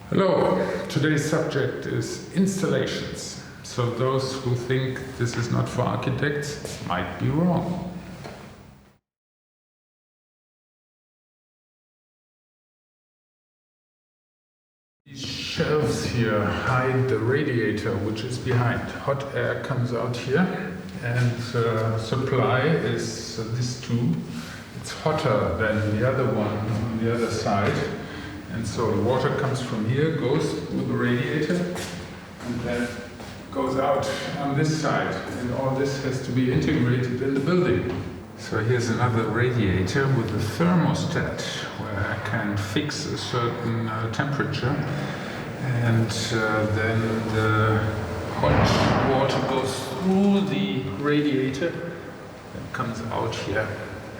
Hello, today's subject is installations. So those who think this is not for architects might be wrong. These shelves here hide the radiator which is behind. Hot air comes out here and supply is this tube. It's hotter than the other one on the other side. And so the water comes from here, goes through the radiator, and then goes out on this side. And all this has to be integrated in the building. So here's another radiator with a thermostat where I can fix a certain temperature. And then the hot water goes through the radiator and comes out here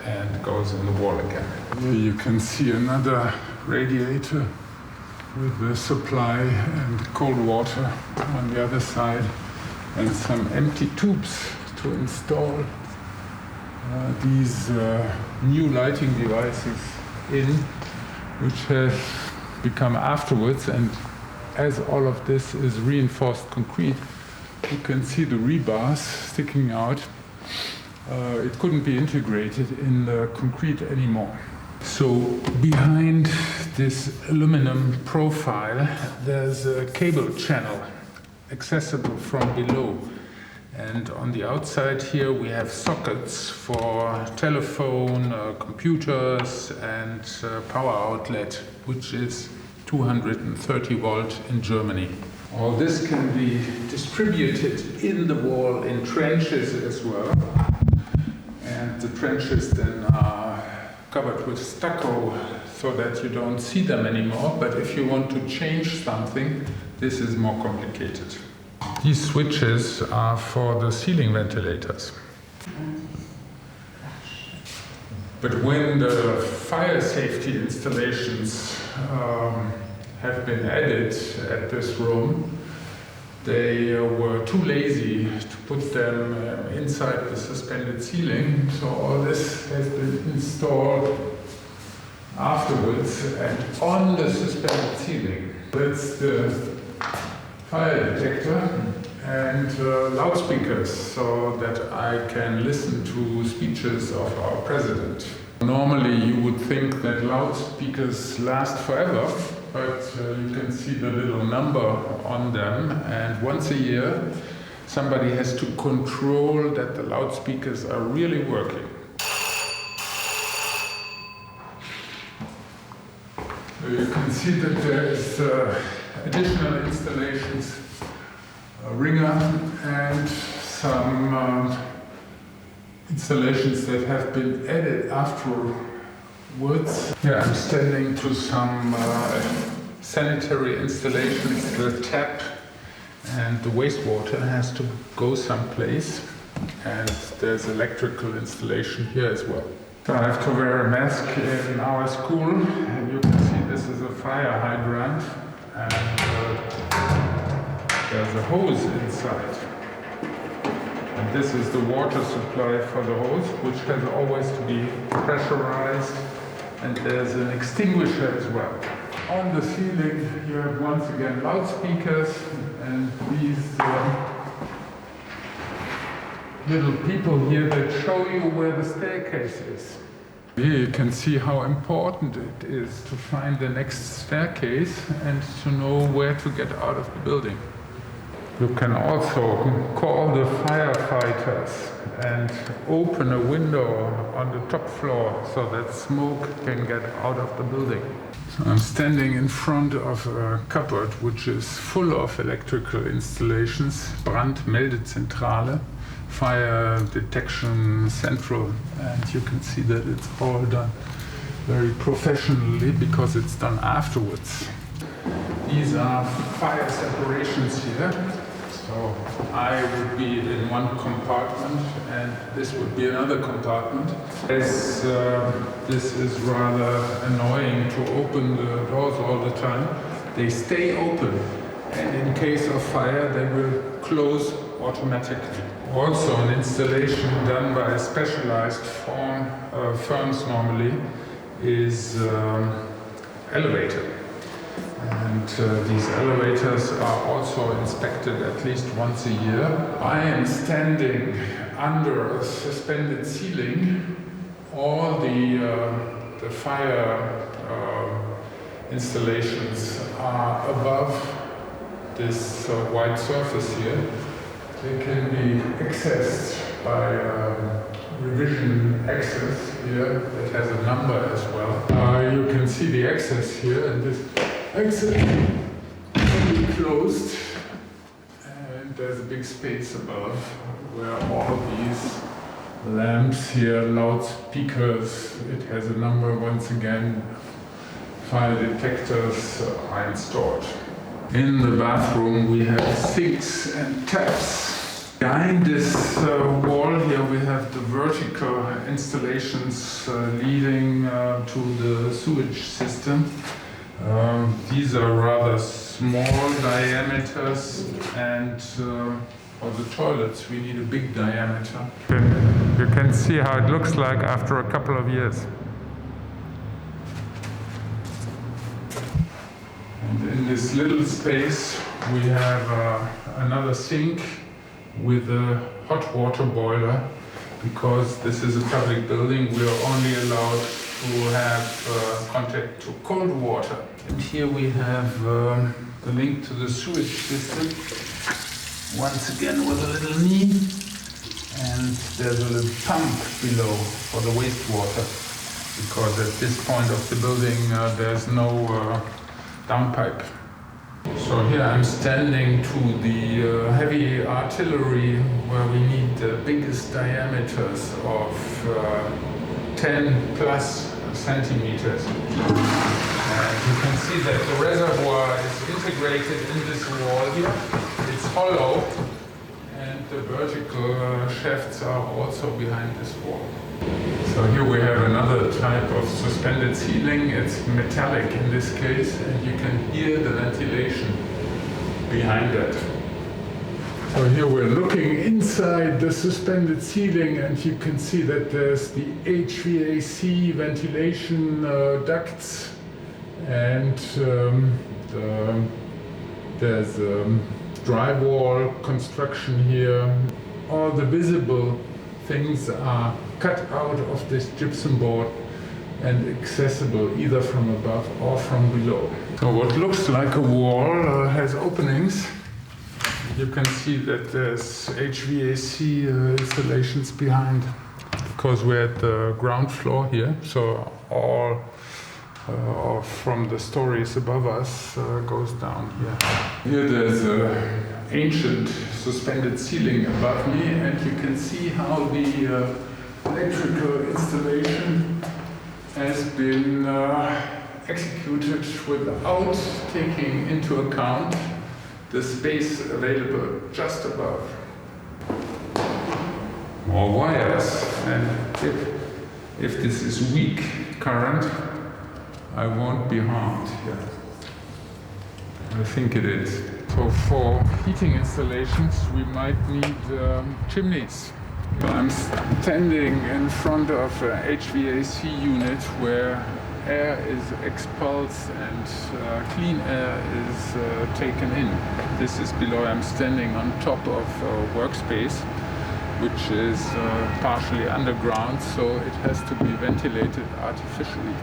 and goes in the wall again. Here you can see another radiator with the supply and cold water on the other side and some empty tubes to install these new lighting devices in, which have become afterwards. And as all of this is reinforced concrete, you can see the rebars sticking out. It couldn't be integrated in the concrete anymore. So behind this aluminum profile there's a cable channel accessible from below, and on the outside here we have sockets for telephone, computers and power outlet, which is 230 volt in Germany. All this can be distributed in the wall in trenches as well, and the trenches then are covered with stucco so that you don't see them anymore. But if you want to change something, this is more complicated. These switches are for the ceiling ventilators. But when the fire safety installations have been added at this room, they were too lazy to put them inside the suspended ceiling, so all this has been installed afterwards and on the suspended ceiling. That's the fire detector and loudspeakers, so that I can listen to speeches of our president. Normally you would think that loudspeakers last forever, but you can see the little number on them, and once a year somebody has to control that the loudspeakers are really working. You can see that there is additional installations, a ringer and some installations that have been added afterwards. Here I'm standing to some sanitary installations. The tap and the wastewater has to go someplace, and there's electrical installation here as well. So I have to wear a mask in our school, and you can see this is a fire hydrant, and there's a hose inside. And this is the water supply for the hose, which has always to be pressurized, and there's an extinguisher as well. On the ceiling you have once again loudspeakers and these little people here that show you where the staircase is. Here you can see how important it is to find the next staircase and to know where to get out of the building. You can also call the firefighters and open a window on the top floor so that smoke can get out of the building. So I'm standing in front of a cupboard which is full of electrical installations, Brandmeldezentrale, fire detection central, and you can see that it's all done very professionally because it's done afterwards. These are fire separations here. So I would be in one compartment and this would be another compartment. As this is rather annoying to open the doors all the time, they stay open, and in case of fire they will close automatically. Also an installation done by specialized firms normally is elevator. And And these elevators are also inspected at least once a year. I am standing under a suspended ceiling. All the fire installations are above this white surface here. They can be accessed by revision access here that has a number as well. You can see the access here, and this access can be closed, and there's a big space above where all these lamps here, loudspeakers, it has a number once again, fire detectors are installed. In the bathroom we have sinks and taps. Behind this wall here we have the vertical installations leading to the sewage system. These are rather small diameters, and for the toilets we need a big diameter. You can see how it looks like after a couple of years. And in this little space we have another sink with a hot water boiler. Because this is a public building, we are only allowed to have contact to cold water. And here we have the link to the sewage system. Once again with a little knee, and there's a little pump below for the wastewater, because at this point of the building there's no downpipe. So here I'm standing to the heavy artillery where we need the biggest diameters of 10 plus centimeters. And you can see that the reservoir is integrated in this wall here. It's hollow, and the vertical shafts are also behind this wall. So here we have another type of suspended ceiling. It's metallic in this case, and you can hear the ventilation behind that. So here we're looking inside the suspended ceiling, and you can see that there's the HVAC ventilation ducts, and there's drywall construction here. All the visible things are cut out of this gypsum board and accessible either from above or from below. So what looks like a wall has openings. You can see that there's HVAC installations behind, because we're at the ground floor here, so all from the stories above us goes down here. Here there's an ancient suspended ceiling above me, and you can see how the electrical installation has been executed without taking into account the space available just above. More wires, and if this is weak current, I won't be harmed here. I think it is. So for heating installations we might need chimneys. I'm standing in front of an HVAC unit where air is expelled and clean air is taken in. This is below. I'm standing on top of a workspace which is partially underground, so it has to be ventilated artificially.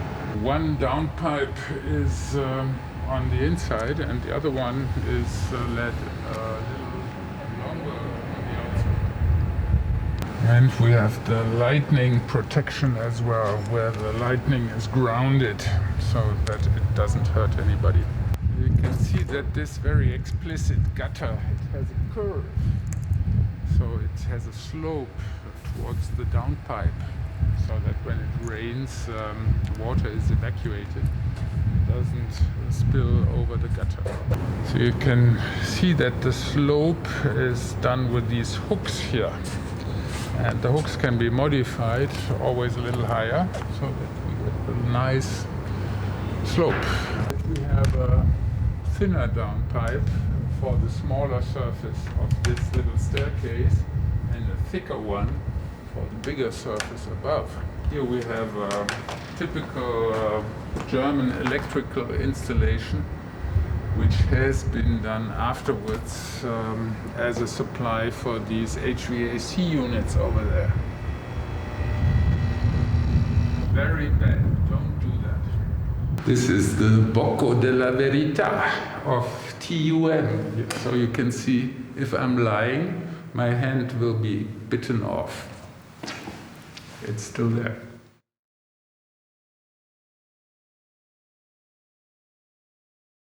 One downpipe is on the inside, and the other one is led a little longer on the outside. And we have the lightning protection as well, where the lightning is grounded so that it doesn't hurt anybody. You can see that this very explicit gutter, it has a curve, so it has a slope towards the downpipe, so that when it rains, water is evacuated. It doesn't spill over the gutter. So you can see that the slope is done with these hooks here. And the hooks can be modified, always a little higher, so that we get a nice slope. We have a thinner downpipe for the smaller surface of this little staircase, and a thicker one for the bigger surface above. Here we have a typical German electrical installation has been done afterwards as a supply for these HVAC units over there. Very bad, don't do that. This is the Bocco della Verità of TUM. So you can see if I'm lying, my hand will be bitten off. It's still there.